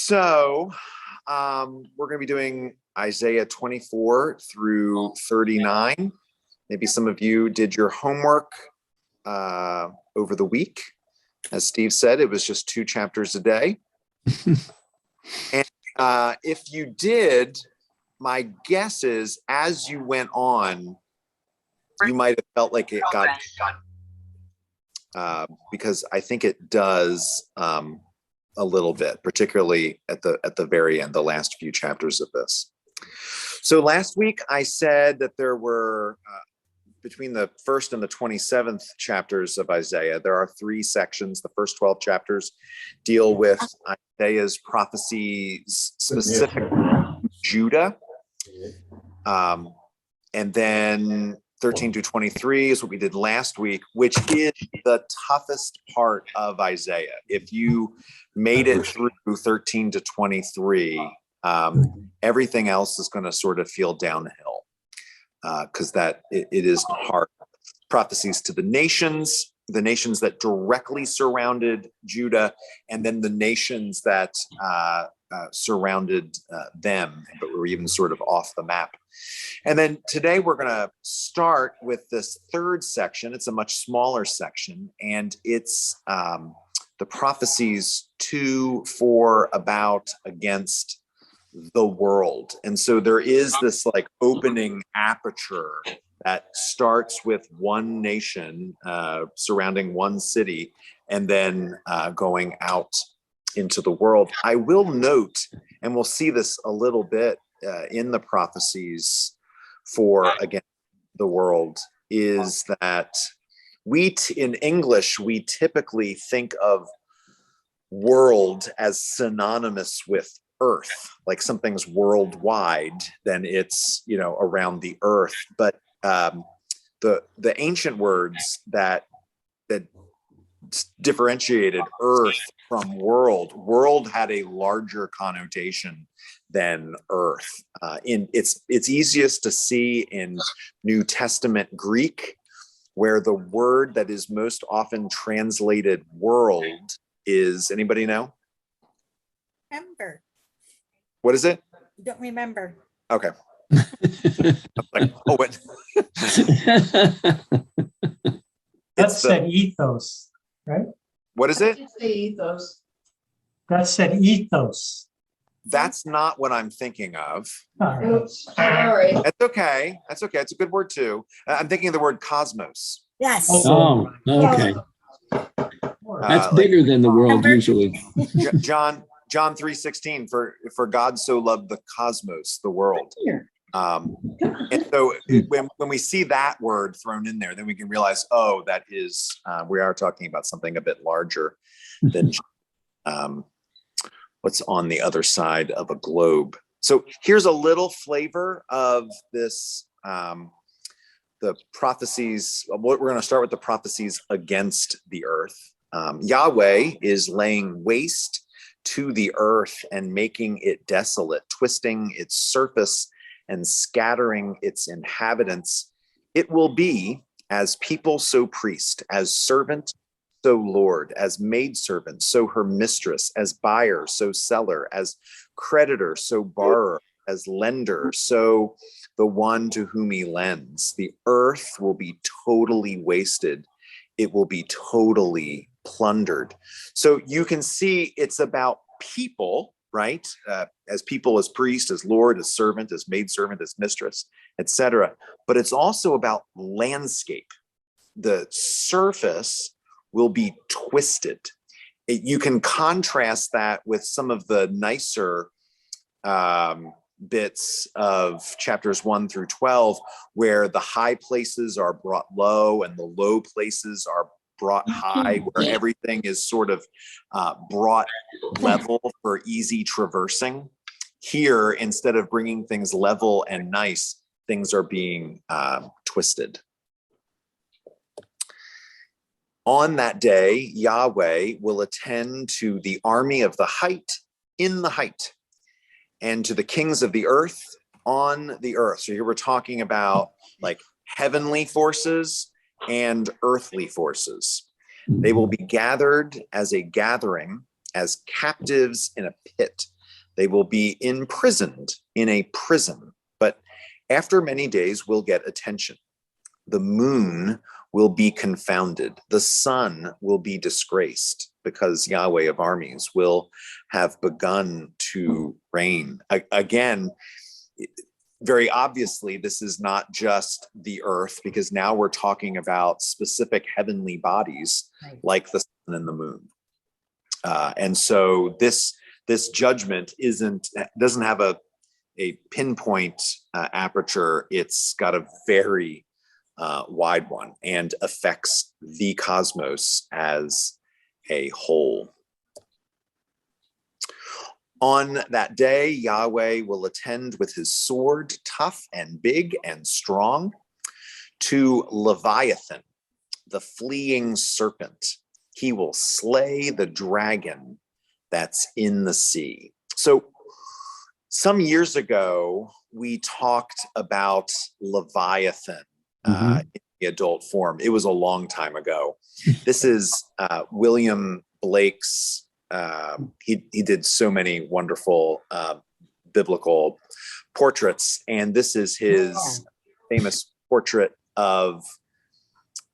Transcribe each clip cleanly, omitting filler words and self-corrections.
So we're going to be doing Isaiah 24 through 39. Maybe some of you did your homework over the week. As Steve said, it was just 2 chapters a day. And if you did, my guess is as you went on, you might have felt like it got, because I think it does a little bit, particularly at the very end, the last few chapters of this. So last week I said that there were, between the 1st and the 27th chapters of Isaiah, there are 3 sections. The first 12 chapters deal with Isaiah's prophecies specific to Judah. And then 13 to 23 is what we did last week, which is the toughest part of Isaiah. If you made it through 13 to 23, everything else is going to sort of feel downhill because it is hard. Prophecies to the nations that directly surrounded Judah, and then the nations that surrounded them, but were even sort of off the map. And then today we're going to start with this 3rd section. It's a much smaller section, and it's the prophecies to, for, about, against the world. And so there is this like opening aperture that starts with one nation surrounding one city, and then going out into the world. I will note, and we'll see this a little bit in the prophecies for against the world, is that in English, we typically think of world as synonymous with earth, like something's worldwide, then it's, around the earth. But the ancient words that differentiated earth from world had a larger connotation than earth. It's easiest to see in New Testament Greek, where the word that is most often translated world is, anybody know? Remember. What is it? You don't remember. Okay. Like, oh, what? That said ethos, right? What is it? Ethos. That said ethos. That's not what I'm thinking of. All right. Oops, sorry. That's okay. It's a good word too. I'm thinking of the word cosmos. Yes. Oh, okay. That's bigger than the world usually. John 3:16, for God so loved the cosmos, the world. And so when we see that word thrown in there, then we can realize, that is, we are talking about something a bit larger than what's on the other side of a globe. So here's a little flavor of this, the prophecies. We're going to start with the prophecies against the earth. Yahweh is laying waste to the earth and making it desolate, twisting its surface and scattering its inhabitants. It will be as people, so priest, as servant, so Lord, as maidservant, so her mistress, as buyer, so seller, as creditor, so borrower, as lender, so the one to whom he lends. The earth will be totally wasted. It will be totally plundered. So you can see it's about people, right? As people, as priest, as Lord, as servant, as maidservant, as mistress, etc. But it's also about landscape. The surface will be twisted. You can contrast that with some of the nicer bits of chapters 1 through 12, where the high places are brought low and the low places are brought high, where everything is sort of brought level for easy traversing. Here, instead of bringing things level and nice, things are being twisted. On that day, Yahweh will attend to the army of the height in the height, and to the kings of the earth on the earth. So here we're talking about like heavenly forces and earthly forces. They will be gathered as a gathering, as captives in a pit. They will be imprisoned in a prison, but after many days will get attention. The moon will be confounded. The sun will be disgraced because Yahweh of armies will have begun to reign. Again, very obviously, this is not just the earth, because now we're talking about specific heavenly bodies like the sun and the moon. And so this judgment doesn't have a pinpoint aperture. It's got a very wide one and affects the cosmos as a whole. On that day, Yahweh will attend with his sword, tough and big and strong, to Leviathan, the fleeing serpent. He will slay the dragon that's in the sea. So some years ago, we talked about Leviathan in the adult form. It was a long time ago. This is William Blake's. He did so many wonderful biblical portraits, and this is his famous portrait of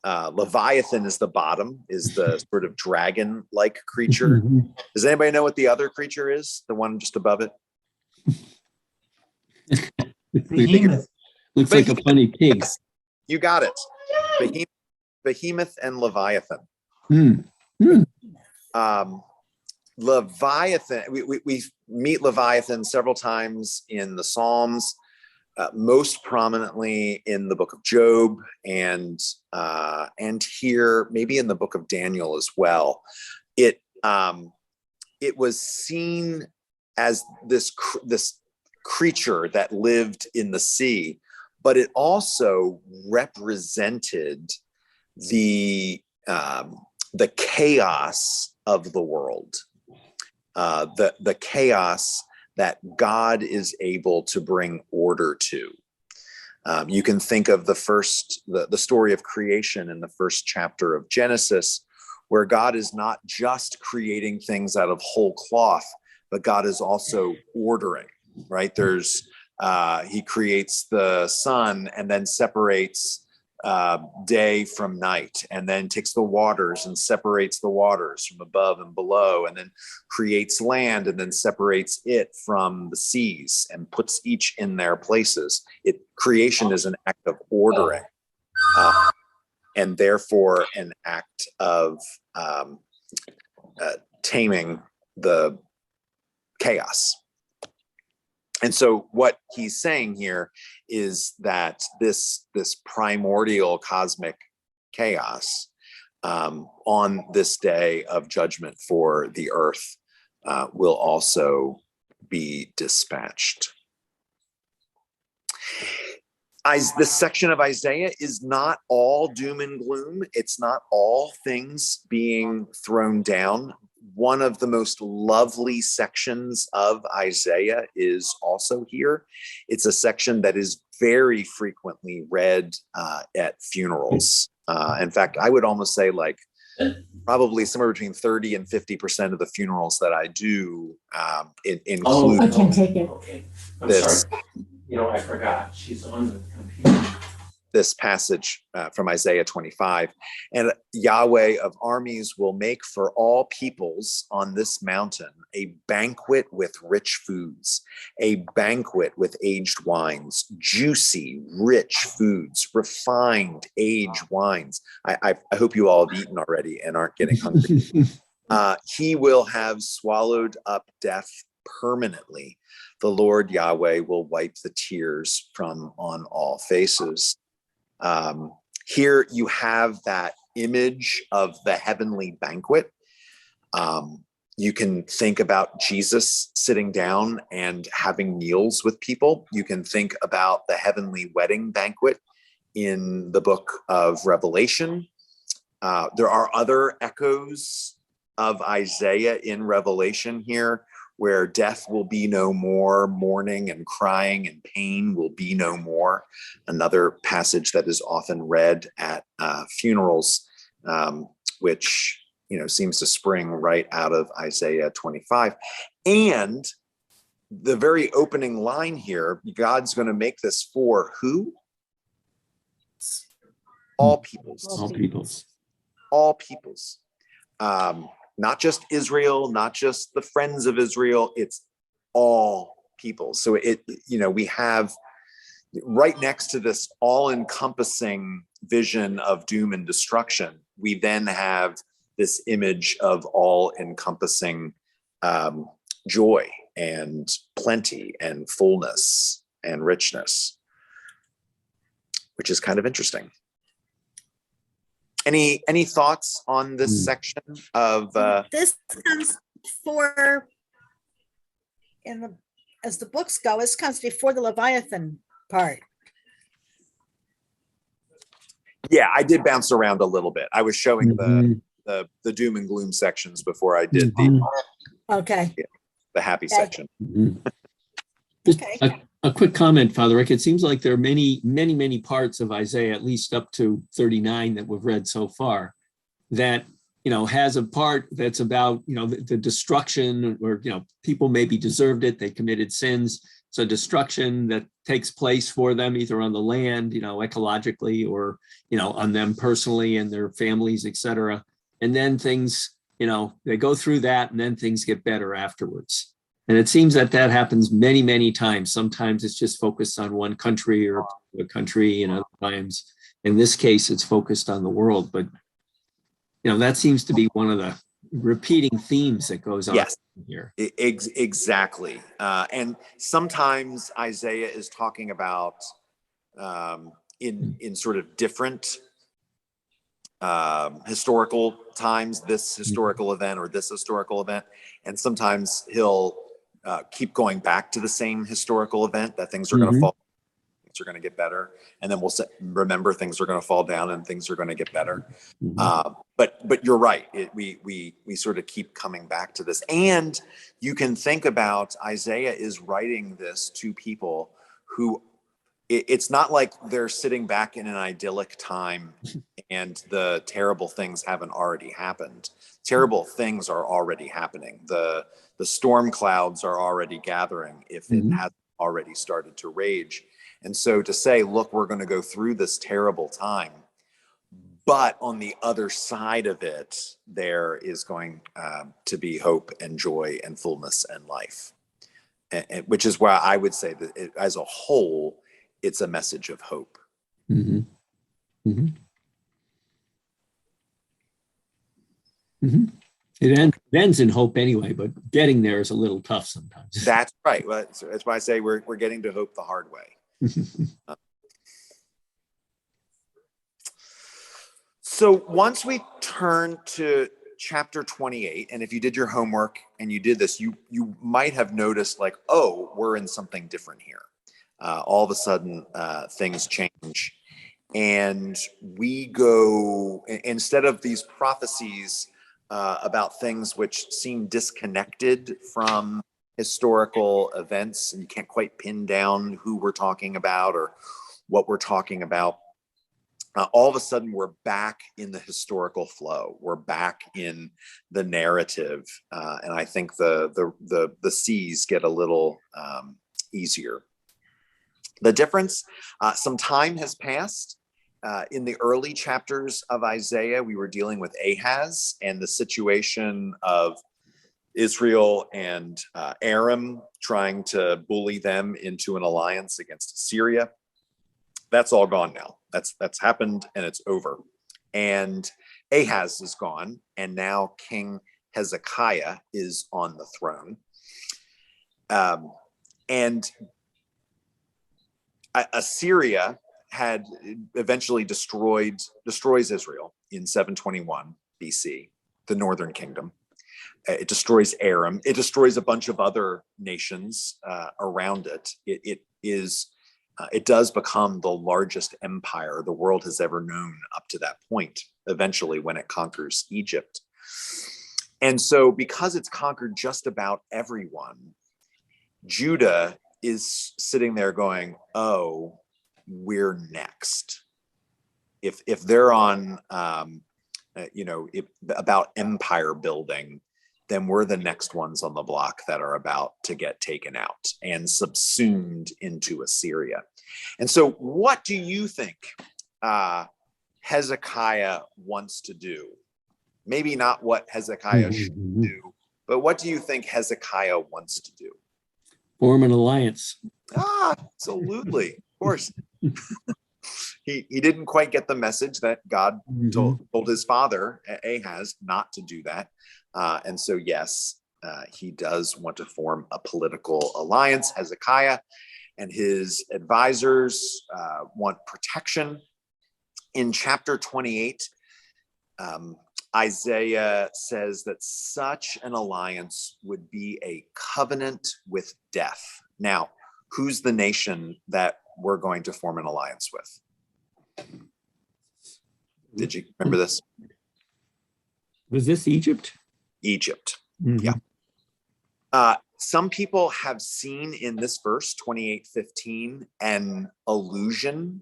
Leviathan. Is the bottom, is the sort of dragon-like creature. Does anybody know what the other creature is? The one just above it? Behemoth. Looks like a funny pig. You got it. Behemoth and Leviathan. Leviathan, we meet Leviathan several times in the Psalms, most prominently in the book of Job, and here maybe in the book of Daniel as well. It was seen as this creature that lived in the sea, but it also represented the chaos of the world. The chaos that God is able to bring order to. You can think of the story of creation in the first chapter of Genesis, where God is not just creating things out of whole cloth, but God is also ordering, right? He creates the sun and then separates day from night, and then takes the waters and separates the waters from above and below, and then creates land and then separates it from the seas and puts each in their places. Creation is an act of ordering, and therefore an act of taming the chaos. And so what he's saying here is that this primordial cosmic chaos on this day of judgment for the earth will also be dispatched. This section of Isaiah is not all doom and gloom. It's not all things being thrown down. One of the most lovely sections of Isaiah is also here. It's a section that is very frequently read at funerals. In fact, I would almost say probably somewhere between 30 and 50% of the funerals that I do include I can take it. Okay. this. Sorry. I forgot. She's on the computer. This passage from Isaiah 25. And Yahweh of armies will make for all peoples on this mountain a banquet with rich foods, a banquet with aged wines, juicy, rich foods, refined, aged wines. I hope you all have eaten already and aren't getting hungry. He will have swallowed up death permanently. The Lord Yahweh will wipe the tears from on all faces. Here you have that image of the heavenly banquet. You can think about Jesus sitting down and having meals with people. You can think about the heavenly wedding banquet in the book of Revelation. There are other echoes of Isaiah in Revelation here, where death will be no more, mourning and crying and pain will be no more. Another passage that is often read at funerals, which seems to spring right out of Isaiah 25. And the very opening line here, God's going to make this for who? All peoples. All peoples. All peoples. Not just Israel, not just the friends of Israel, it's all people. So we have right next to this all-encompassing vision of doom and destruction, we then have this image of all-encompassing joy and plenty and fullness and richness, which is kind of interesting. Any thoughts on this section of This comes before, as the books go, this comes before the Leviathan part. Yeah, I did bounce around a little bit. I was showing Mhm. the doom and gloom sections before I did Mhm. Okay, the happy Okay. section. Mhm. Just Okay. a quick comment, Father Rick. It seems like there are many parts of Isaiah, at least up to 39 that we've read so far, that, has a part that's about, the destruction, or, people maybe deserved it. They committed sins. So destruction that takes place for them, either on the land, ecologically, or, on them personally and their families, etc. And then things, they go through that, and then things get better afterwards. And it seems that happens many times. Sometimes it's just focused on one country or a country, and other times, in this case, it's focused on the world. But, that seems to be one of the repeating themes that goes on Yes, here. exactly. And sometimes Isaiah is talking about in sort of different historical times, this historical event or this historical event, and sometimes he'll keep going back to the same historical event, that things are going to fall, things are going to get better, and then we'll remember things are going to fall down and things are going to get better. But you're right. We sort of keep coming back to this, and you can think about Isaiah is writing this to people who it's not like they're sitting back in an idyllic time and the terrible things haven't already happened. Terrible things are already happening. The storm clouds are already gathering if it hasn't already started to rage. And so to say, look, we're going to go through this terrible time, but on the other side of it, there is going to be hope and joy and fullness and life, which is why I would say that as a whole, it's a message of hope. Mm-hmm. Mm-hmm. Mm-hmm. It ends in hope anyway, but getting there is a little tough sometimes. That's right. Well, that's why I say we're getting to hope the hard way. So once we turn to chapter 28, and if you did your homework and you did this, you might have noticed like, oh, we're in something different here. All of a sudden, things change. And we go, instead of these prophecies about things which seem disconnected from historical events, and you can't quite pin down who we're talking about or what we're talking about, all of a sudden we're back in the historical flow. We're back in the narrative, and I think the seas get a little easier. The difference, some time has passed. In the early chapters of Isaiah, we were dealing with Ahaz and the situation of Israel and Aram trying to bully them into an alliance against Assyria. That's all gone now. That's happened and it's over. And Ahaz is gone, and now King Hezekiah is on the throne. And Assyria had eventually destroys Israel in 721 BC, the northern kingdom. It destroys Aram. It destroys a bunch of other nations around it. It does become the largest empire the world has ever known up to that point, eventually when it conquers Egypt. And so because it's conquered just about everyone, Judah is sitting there going, oh, we're next. If they're on, about empire building, then we're the next ones on the block that are about to get taken out and subsumed into Assyria. And so what do you think Hezekiah wants to do? Maybe not what Hezekiah should do, but what do you think Hezekiah wants to do? Form an alliance. Absolutely. Of course. He didn't quite get the message that God told his father, Ahaz, not to do that. And so, yes, he does want to form a political alliance. Hezekiah and his advisors want protection. In chapter 28, Isaiah says that such an alliance would be a covenant with death. Now, who's the nation that we're going to form an alliance with? Did you remember this? Was this Egypt? Egypt. Mhm. Yeah. Some people have seen in this verse 28:15 an allusion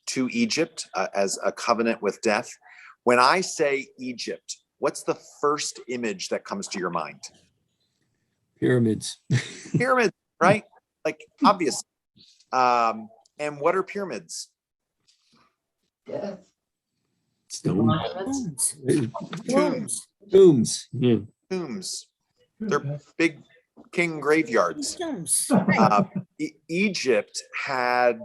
to Egypt as a covenant with death. When I say Egypt, what's the first image that comes to your mind? Pyramids. Pyramids, right? Like, obvious. And what are pyramids? Stone. Tombs. Tombs. Tombs. Yeah. Tombs. They're big king graveyards. Tombs. Right. Egypt had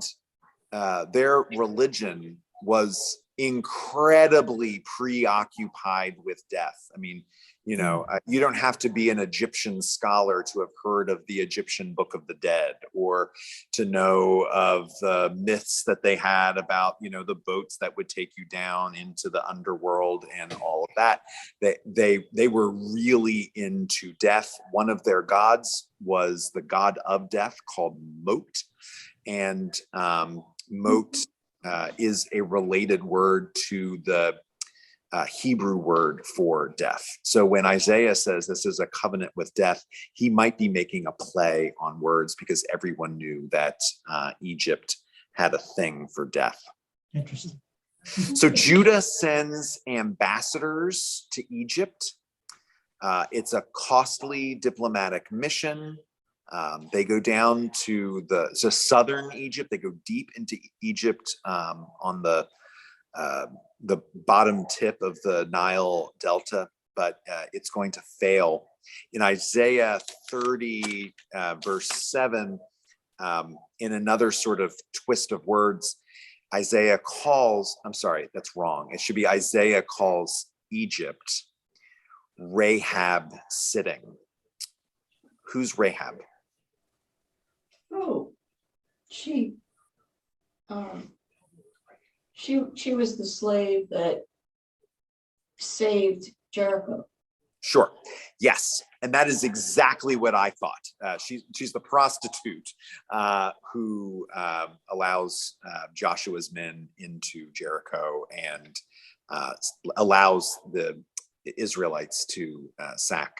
their religion was incredibly preoccupied with death. I mean, you know, you don't have to be an Egyptian scholar to have heard of the Egyptian Book of the Dead, or to know of the myths that they had about, you know, the boats that would take you down into the underworld and all of that. They were really into death. One of their gods was the god of death called Mot, and Mot is a related word to the Hebrew word for death. So when Isaiah says this is a covenant with death, he might be making a play on words, because everyone knew that Egypt had a thing for death. Interesting. So Judah sends ambassadors to Egypt. It's a costly diplomatic mission. They go down to southern Egypt. They go deep into Egypt on the bottom tip of the Nile Delta, but it's going to fail. In Isaiah 30, verse 7, in another sort of twist of words, Isaiah calls, I'm sorry, that's wrong. It should be Isaiah calls Egypt Rahab sitting. Who's Rahab? Oh, she was the slave that saved Jericho. Sure. Yes. And that is exactly what I thought. She's the prostitute who allows Joshua's men into Jericho and allows the Israelites to sack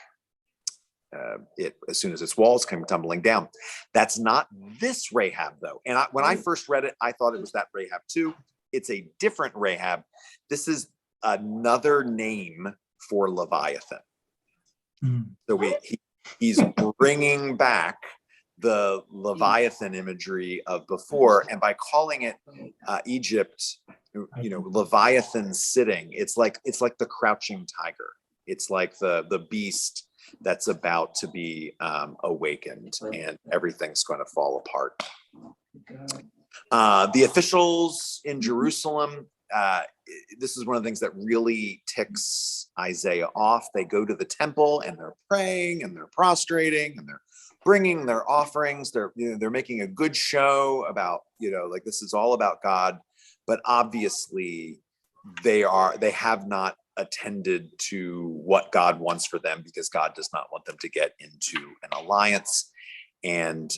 it as soon as its walls come tumbling down. That's not this Rahab, though. And when I first read it, I thought it was that Rahab too. It's a different Rahab. This is another name for Leviathan. So he's bringing back the Leviathan imagery of before, and by calling it Egypt, you know, Leviathan sitting, it's like the crouching tiger. It's like the beast that's about to be awakened, and everything's going to fall apart. The officials in Jerusalem, this is one of the things that really ticks Isaiah off. They go to the temple and they're praying and they're prostrating and they're bringing their offerings. They're making a good show about, you know, like this is all about God, but obviously they have not attended to what God wants for them, because God does not want them to get into an alliance. And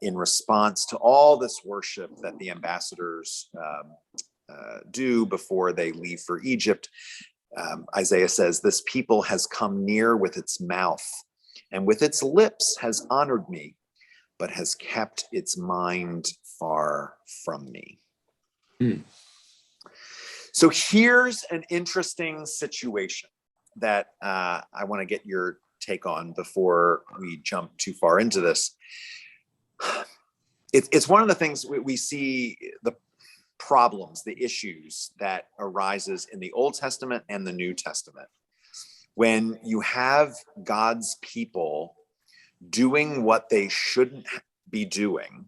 in response to all this worship that the ambassadors do before they leave for Egypt, Isaiah says, "This people has come near with its mouth, and with its lips has honored me, but has kept its mind far from me." So here's an interesting situation that I want to get your take on before we jump too far into this. It's one of the things we see, the problems, the issues that arises in the Old Testament and the New Testament. When you have God's people doing what they shouldn't be doing,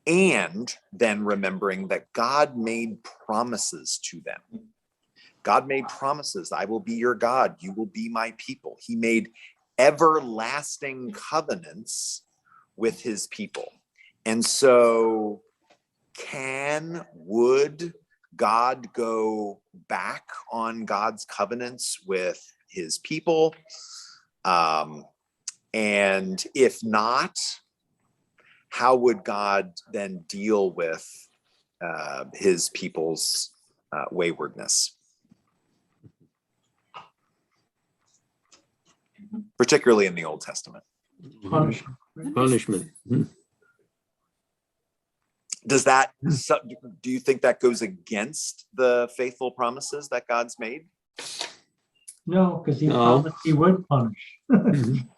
and then remembering that God made promises to them. God made promises. I will be your God. You will be my people. He made everlasting covenants with his people. And so would God go back on God's covenants with his people? And if not, how would God then deal with his people's waywardness? Particularly in the Old Testament. Punishment. Punishment. Does that, do you think that goes against the faithful promises that God's made? No, because he No. promised he would punish. Mhm.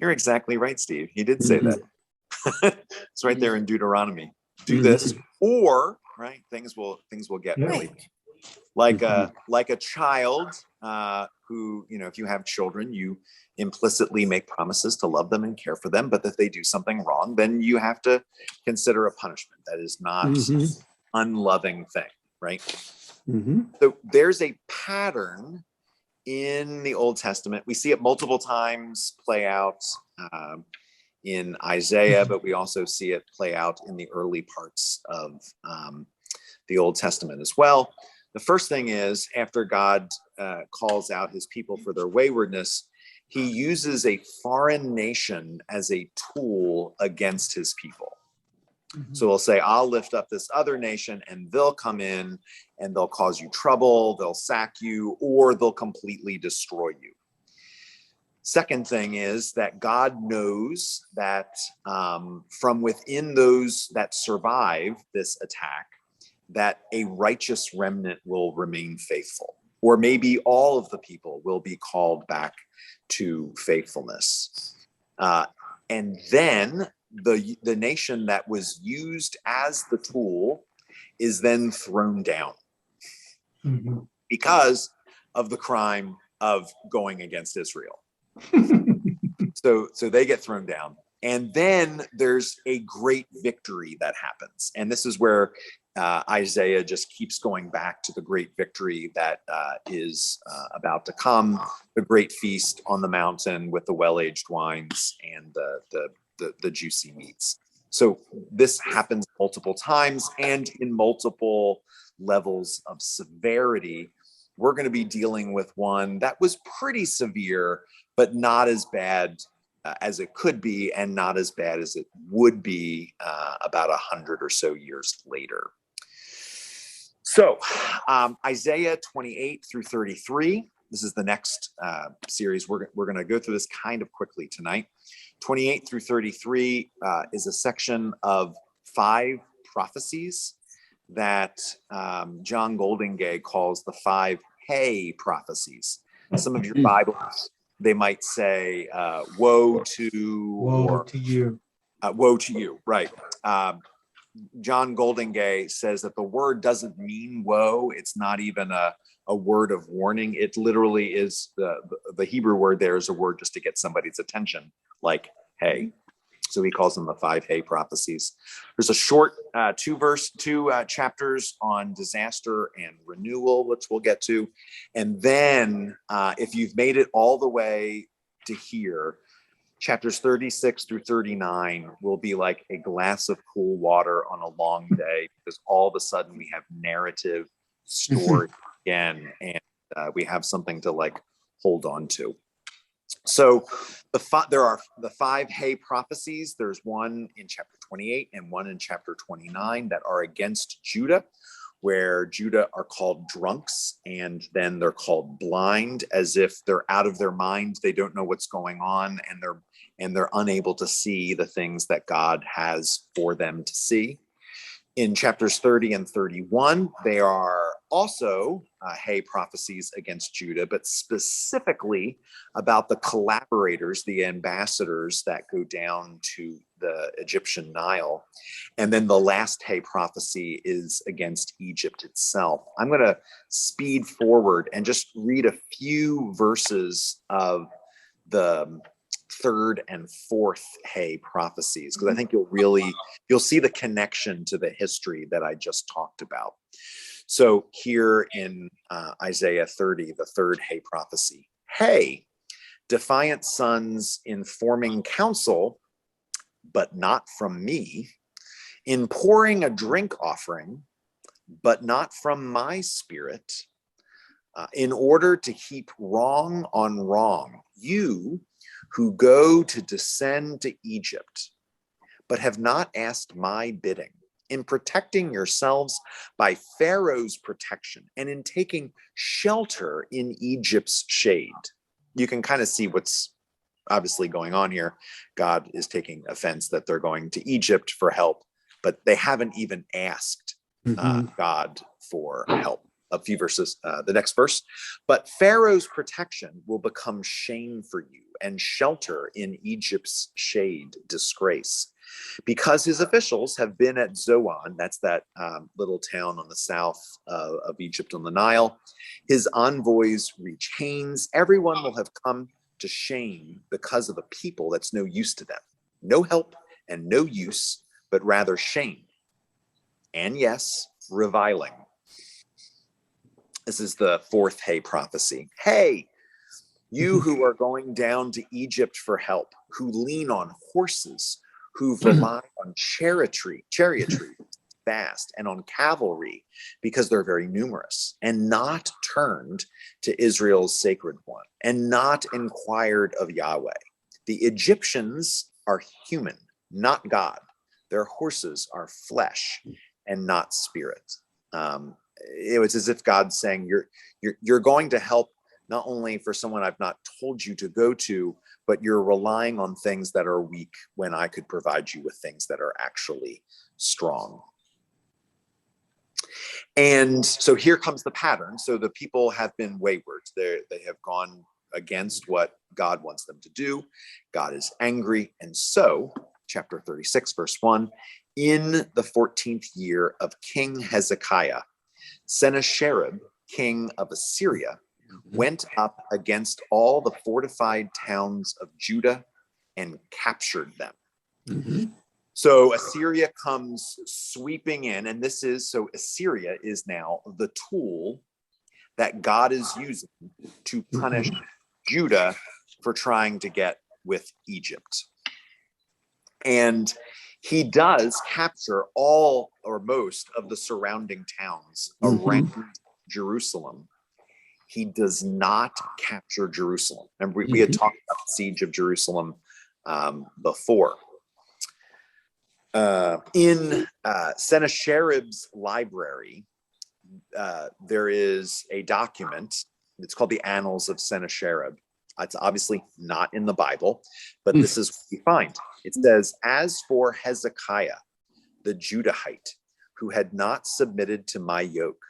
You're exactly right, Steve. He did say that. It's right there in Deuteronomy. Do this, or right, things will get Yeah. really Right. like a child who, if you have children, you implicitly make promises to love them and care for them, but if they do something wrong, then you have to consider a punishment. That is not Mhm. unloving thing, right? Mhm. So there's a pattern in the Old Testament. We see it multiple times play out in Isaiah, but we also see it play out in the early parts of the Old Testament as well. The first thing is, after God calls out his people for their waywardness, he uses a foreign nation as a tool against his people. So he'll say, I'll lift up this other nation and they'll come in and they'll cause you trouble, they'll sack you, or they'll completely destroy you. Second thing is that God knows that from within those that survive this attack, that a righteous remnant will remain faithful, or maybe all of the people will be called back to faithfulness. And then the nation that was used as the tool is then thrown down Mhm. because of the crime of going against Israel. So they get thrown down. And then there's a great victory that happens. And this is where Isaiah just keeps going back to the great victory that is about to come, the great feast on the mountain with the well-aged wines and the juicy meats. So this happens multiple times and in multiple levels of severity. We're going to be dealing with one that was pretty severe, but not as bad as it could be, and not as bad as it would be about 100 or so years later. So Isaiah 28 through 33, this is the next series. We're going to go through this kind of quickly tonight. 28 through 33 is a section of 5 prophecies that John Goldingay calls the 5 Hey prophecies. Some of your Bibles, they might say, woe to, Woe or to you. woe to you, right. John Goldingay says that the word doesn't mean woe. It's not even a word of warning. It literally is, the Hebrew word there is a word just to get somebody's attention, like hey. So he calls them the 5 Hey prophecies. There's a short 2 chapters on disaster and renewal, which we'll get to. And then if you've made it all the way to here, chapters 36 through 39 will be like a glass of cool water on a long day, because all of a sudden we have narrative story again, and we have something to like hold on to. So there are the 5 Hey prophecies. There's one in chapter 28 and one in chapter 29 that are against Judah, where Judah are called drunks, and then they're called blind, as if they're out of their mind. They don't know what's going on, and they're unable to see the things that God has for them to see. In chapters 30 and 31, they are also Hay prophecies against Judah, but specifically about the collaborators, the ambassadors that go down to the Egyptian Nile. And then the last Hay prophecy is against Egypt itself. I'm going to speed forward and just read a few verses of the third and fourth Hay prophecies, because I think you'll see the connection to the history that I just talked about. So here in Isaiah 30, the third Hay prophecy, Hay, defiant sons in forming counsel, but not from me, in pouring a drink offering, but not from my spirit, in order to heap wrong on wrong, you who go to descend to Egypt, but have not asked my bidding, in protecting yourselves by Pharaoh's protection and in taking shelter in Egypt's shade. You can kind of see what's obviously going on here. God is taking offense that they're going to Egypt for help, but they haven't even asked God for help. A few verses, the next verse. But Pharaoh's protection will become shame for you, and shelter in Egypt's shade disgrace. Because his officials have been at Zoan, that's that little town on the south of Egypt on the Nile. His envoys reach Hanes. Everyone will have come to shame because of a people that's no use to them. No help and no use, but rather shame. And yes, reviling. This is the fourth Hay prophecy. Hey, you who are going down to Egypt for help, who lean on horses, who rely on chariotry fast, and on cavalry because they're very numerous, and not turned to Israel's sacred one, and not inquired of Yahweh. The Egyptians are human, not God. Their horses are flesh and not spirit. It was as if God's saying, you're going to help not only for someone I've not told you to go to, but you're relying on things that are weak when I could provide you with things that are actually strong. And so here comes the pattern. So the people have been wayward. They have gone against what God wants them to do. God is angry. And so, chapter 36, verse 1, in the 14th year of King Hezekiah, Sennacherib, king of Assyria, went up against all the fortified towns of Judah and captured them. So Assyria comes sweeping in, and Assyria is now the tool that God is using to punish Judah for trying to get with Egypt. And he does capture all or most of the surrounding towns around Jerusalem. He does not capture Jerusalem. And we had talked about the siege of Jerusalem before. In Sennacherib's library, there is a document. It's called the Annals of Sennacherib. It's obviously not in the Bible, but this is what we find. It says, as for Hezekiah, the Judahite, who had not submitted to my yoke,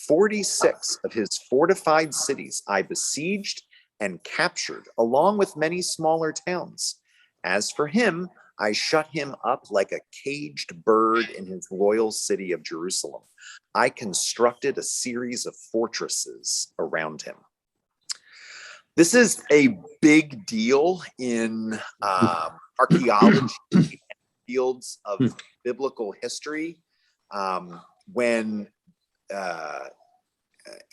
46 of his fortified cities I besieged and captured, along with many smaller towns. As for him, I shut him up like a caged bird in his royal city of Jerusalem. I constructed a series of fortresses around him. This is a big deal in archaeology and fields of biblical history when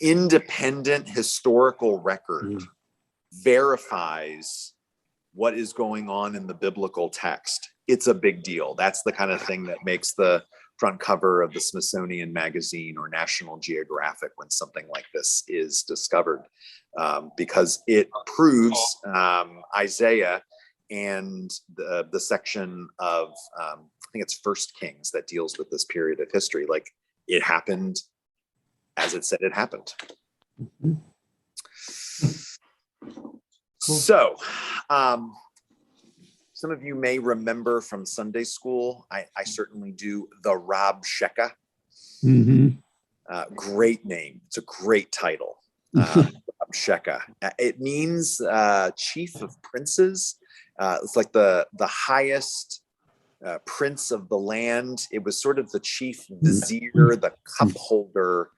independent historical record verifies what is going on in the biblical text. It's a big deal. That's the kind of thing that makes the front cover of the Smithsonian Magazine or National Geographic when something like this is discovered, because it proves Isaiah and the section of, I think it's First Kings that deals with this period of history. Like, it happened as it said it happened. So some of you may remember from Sunday school, I certainly do, the Rab Sheka. Mhm. Great name. It's a great title. Rab Sheka. It means chief of princes. It's like the highest prince of the land. It was sort of the chief vizier, the cup holder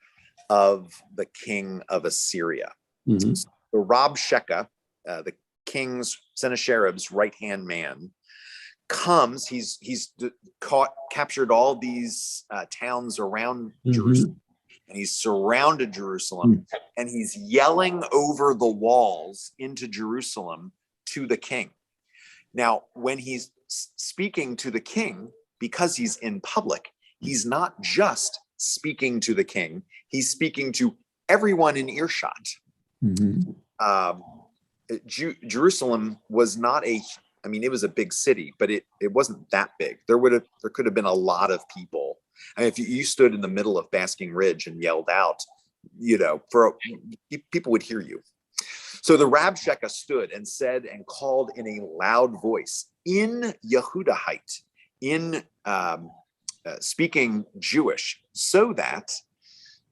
of the king of Assyria. Mhm. The Rab Sheka, the king's Sennacherib's right-hand man, comes. He's captured all these towns around Jerusalem, and he's surrounded Jerusalem, and he's yelling over the walls into Jerusalem to the king. Now, when he's speaking to the king, because he's in public, he's not just speaking to the king, he's speaking to everyone in earshot. Mhm. Jerusalem was not it was a big city, but it wasn't that big. There could have been a lot of people. I mean, if you stood in the middle of Basking Ridge and yelled out, people would hear you. So the Rab Sheka stood and said and called in a loud voice in Yehudahite, in speaking Jewish, so that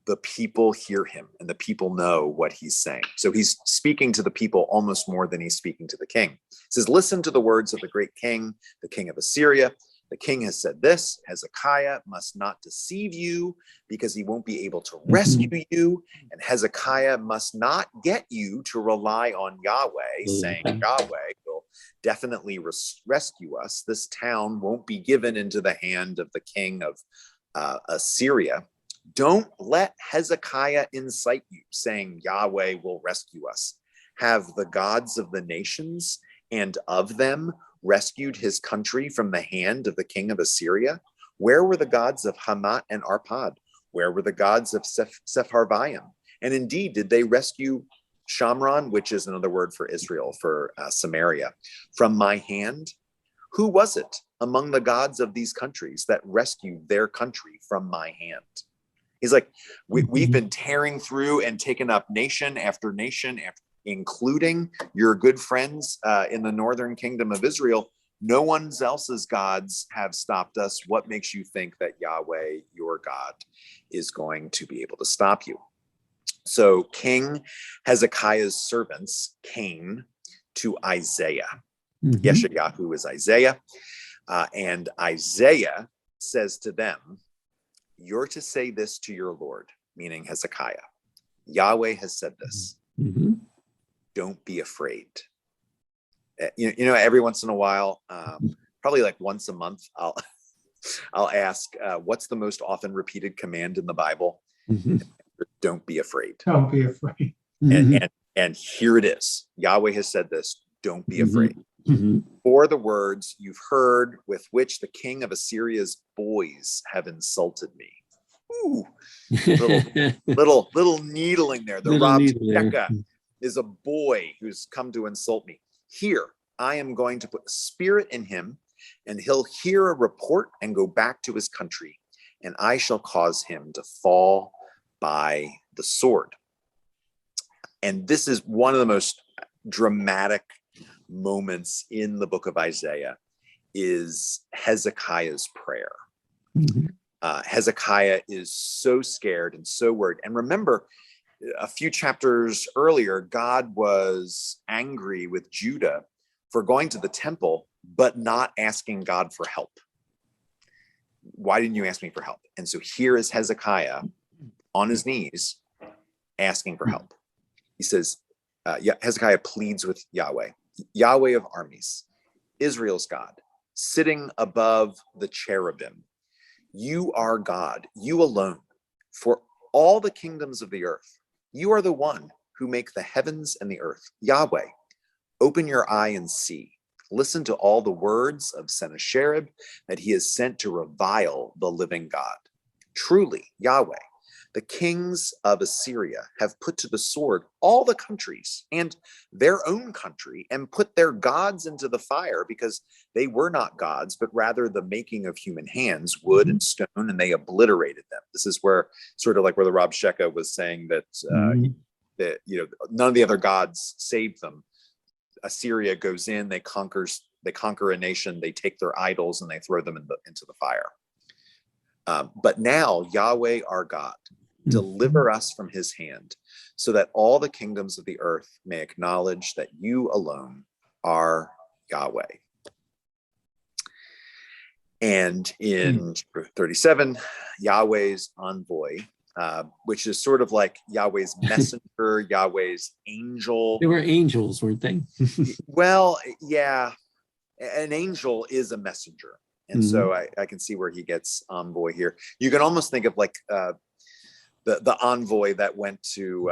the people hear him and the people know what he's saying. So he's speaking to the people almost more than he's speaking to the king. He says, listen to the words of the great king, the king of Assyria. The king has said this: Hezekiah must not deceive you, because he won't be able to rescue you. And Hezekiah must not get you to rely on Yahweh, saying Yahweh will definitely rescue us. This town won't be given into the hand of the king of Assyria. Don't let Hezekiah incite you, saying Yahweh will rescue us. Have the gods of the nations and of them rescued his country from the hand of the king of Assyria? Where were the gods of Hamath and Arpad? Where were the gods of Sepharvaim? And indeed, did they rescue Shamron, which is another word for Israel, for Samaria, from my hand? Who was it among the gods of these countries that rescued their country from my hand? He's like, we've been tearing through and taken up nation after nation, including your good friends in the northern kingdom of Israel. No one else's gods have stopped us. What makes you think that Yahweh, your God, is going to be able to stop you? So King Hezekiah's servants came to Isaiah. Yeshayahu is Isaiah. And Isaiah says to them, you're to say this to your Lord, meaning Hezekiah. Yahweh has said this. Don't be afraid. Every once in a while, probably like once a month, I'll ask, what's the most often repeated command in the Bible? Don't be afraid. Don't be afraid. And here it is. Yahweh has said this. Don't be afraid. For the words you've heard with which the king of Assyria's boys have insulted me. Ooh, little needling there. The Rab Sheka is a boy who's come to insult me. Here, I am going to put a spirit in him, and he'll hear a report and go back to his country, and I shall cause him to fall by the sword. And this is one of the most dramatic moments in the book of Isaiah, is Hezekiah's prayer. Hezekiah is so scared and so worried. And remember, a few chapters earlier, God was angry with Judah for going to the temple, but not asking God for help. Why didn't you ask me for help? And so here is Hezekiah on his knees asking for help. He says, Hezekiah pleads with Yahweh, Yahweh of armies, Israel's God, sitting above the cherubim. You are God, you alone, for all the kingdoms of the earth. You are the one who make the heavens and the earth. Yahweh, open your eye and see. Listen to all the words of Sennacherib that he has sent to revile the living God. Truly, Yahweh, the kings of Assyria have put to the sword all the countries and their own country, and put their gods into the fire, because they were not gods, but rather the making of human hands, wood and stone, and they obliterated them. This is where, sort of like where the Rab Sheka was saying that, that none of the other gods saved them. Assyria goes in, they conquers they conquer a nation, they take their idols and they throw them into the fire. But now, Yahweh our God, deliver us from his hand, so that all the kingdoms of the earth may acknowledge that you alone are Yahweh. And in 37, Yahweh's envoy, which is sort of like Yahweh's messenger, Yahweh's angel. They were angels, weren't they? Well, yeah, an angel is a messenger. And so I can see where he gets envoy here. You can almost think of like the envoy that went to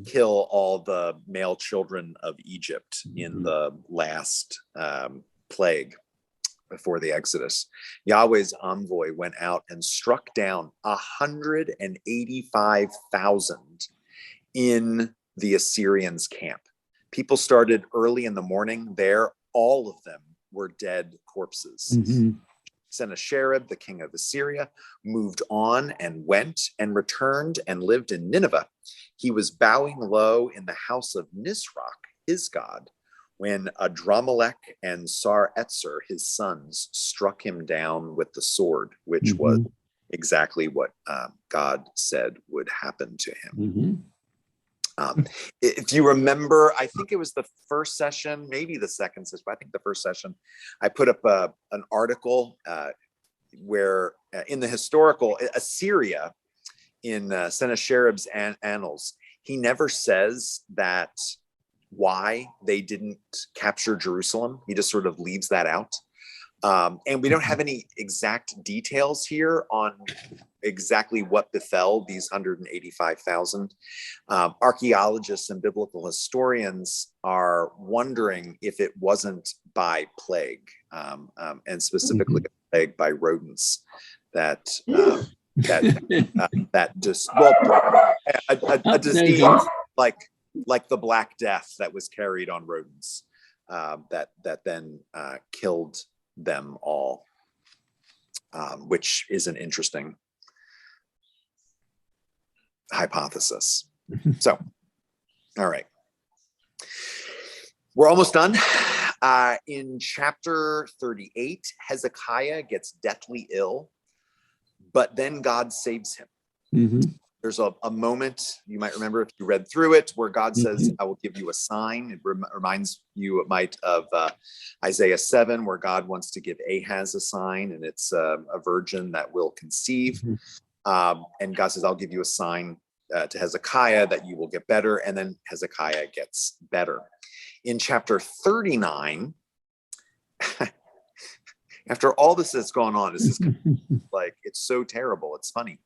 kill all the male children of Egypt in the last plague before the Exodus. Yahweh's envoy went out and struck down 185,000 in the Assyrians' camp. People started early in the morning there. All of them were dead corpses. Sennacherib, the king of Assyria, moved on and went and returned and lived in Nineveh. He was bowing low in the house of Nisroch, his god, when Adramelech and Sar-Etzer, his sons, struck him down with the sword, which was exactly what God said would happen to him. If you remember, I think it was the first session, maybe the second session, but I think the first session, I put up an article where in the historical Assyria, in Sennacherib's annals, he never says that why they didn't capture Jerusalem. He just sort of leaves that out. And we don't have any exact details here on exactly what befell these 185,000. Archaeologists and biblical historians are wondering if it wasn't by plague, and specifically a plague by rodents that just, well, a disease like the Black Death that was carried on rodents, that then killed them all, which is an interesting hypothesis. So, all right. We're almost done. In chapter 38, Hezekiah gets deathly ill, but then God saves him. There's a moment, you might remember if you read through it, where God says, I will give you a sign. It reminds you, it might, of Isaiah 7, where God wants to give Ahaz a sign, and it's a virgin that will conceive. And God says, I'll give you a sign to Hezekiah that you will get better. And then Hezekiah gets better. In chapter 39, after all this that's gone on, this is like, it's so terrible. It's funny.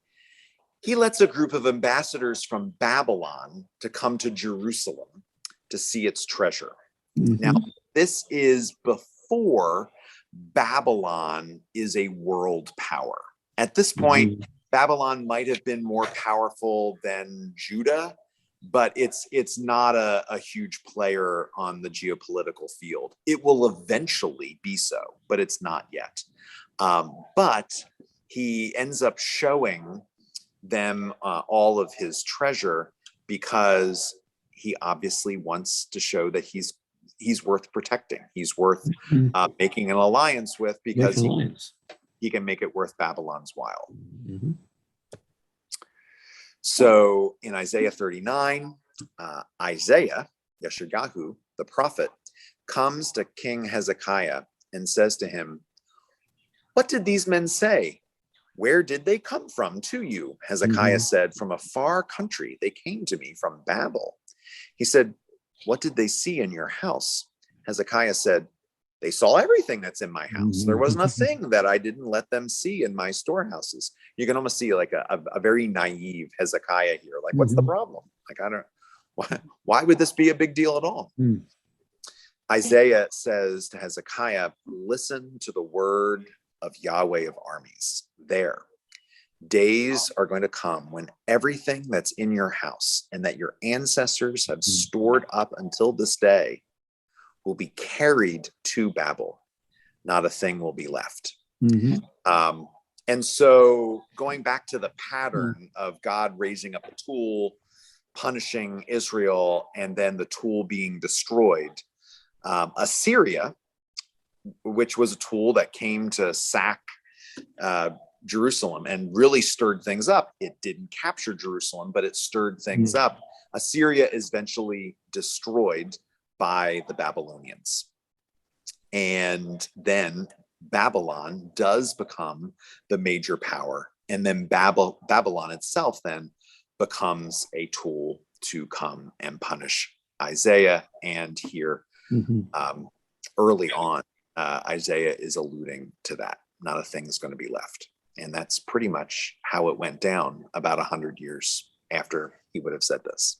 He lets a group of ambassadors from Babylon to come to Jerusalem to see its treasure. Now, this is before Babylon is a world power. At this point, Babylon might have been more powerful than Judah, but it's not a huge player on the geopolitical field. It will eventually be so, but it's not yet. But he ends up showing them all of his treasure because he obviously wants to show that he's worth protecting. He's worth making an alliance with, because he can make it worth Babylon's while. So in Isaiah 39, Isaiah, Yeshayahu, the prophet, comes to King Hezekiah and says to him, "What did these men say? Where did they come from to you?" Hezekiah said, "From a far country. They came to me from Babel." He said, "What did they see in your house?" Hezekiah said, "They saw everything that's in my house. There wasn't a thing that I didn't let them see in my storehouses." You can almost see like a very naive Hezekiah here. Like, what's the problem? Like, I don't, why would this be a big deal at all? Isaiah says to Hezekiah, "Listen to the word of Yahweh of armies. There, days are going to come when everything that's in your house and that your ancestors have stored up until this day will be carried to Babel. Not a thing will be left." And so going back to the pattern of God raising up a tool, punishing Israel, and then the tool being destroyed, Assyria which was a tool that came to sack Jerusalem and really stirred things up. It didn't capture Jerusalem, but it stirred things up. Assyria is eventually destroyed by the Babylonians. And then Babylon does become the major power. And then Babylon itself then becomes a tool to come and punish Isaiah. And here, early on, Isaiah is alluding to that. Not a thing is going to be left. And that's pretty much how it went down about 100 years after he would have said this.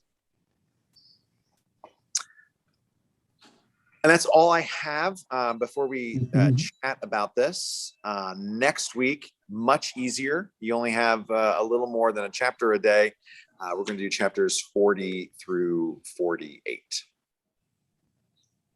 And that's all I have before we chat about this. Next week, much easier. You only have a little more than a chapter a day. We're going to do chapters 40 through 48.